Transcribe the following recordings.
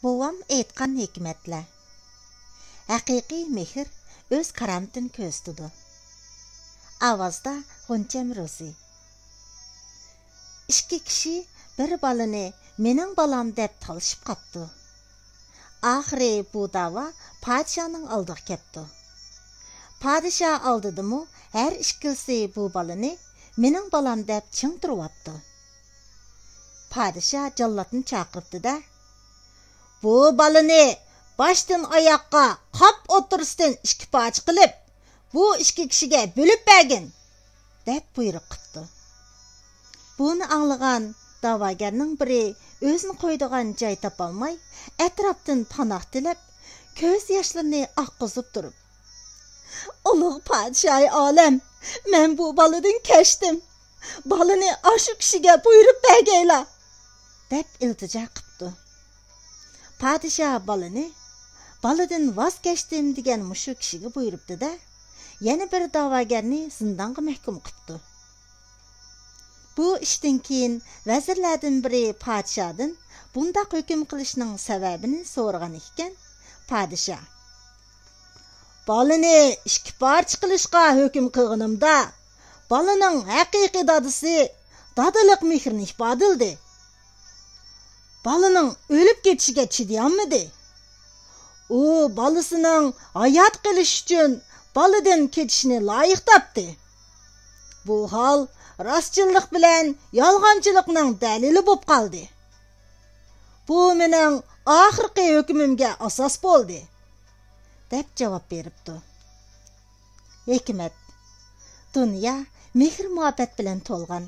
Bovam aytqan hikmetler. Haqiqiy mehr öz karamatini ko'rsatadi. Avazda G'uncham Ro'zi. İki kishi bir balani mening balam deb talishib qapti. Axiri bu dava podshoning oldiga ketdi. Podsho oldidimi her ikkisi bu balani mening balam deb ching turyapti. Podsho jallatni chaqiribdi-da, bu balani başdan oyoqqa qop o'tirishdan ikki parcha qilib, bu ikki kishiga bo'lib bergin, deb buyruq qildi. Buni anglagan da'vogarning biri o'zini qo'ydigan joy topolmay, atrofdan panoh tilab, ko'z yoshlarini oqqizib turib, "Ulug' podshoy olam, men bu baladan kechdim. Balani ashu kishiga buyurib bergaylar", deb iltijo qildi. Podsho baladan voz kechdim degan mushu kishiga buyuribdi-da, yana bir da'vogarni zindonga mahkum qildi. Bu ishdan keyin vazirlardan biri podshodan bundaq hukm qilishning sababini so'ragan ekan, podsho: "Balani ikki parcha qilishga hukm qilganimda, balaning haqiqiy dadisi dadalik mehrini ifodaldi. Balaning o'lib ketishiga chidayolmadi. U balasining hayot qilish uchun baladan ketishni loyiq topdi. Bu hol rostchilik bilan yolg'onchilikning dalili bo'lib qoldi. Bu mening oxirgi hukmimga asos bo'ldi", deb javob beribdi. Hikmat: dunyo mehr-muhabbat bilan to'lgan.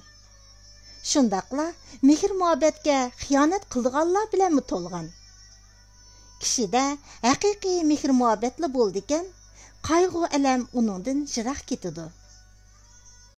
Shundaqla mehr-muhabbatga xiyonat qilganlar bilan to'lgan. Kishida haqiqiy mehr-muhabbatli bo'ldi ekan, qayg'u alam uningdan yiroq ketadi.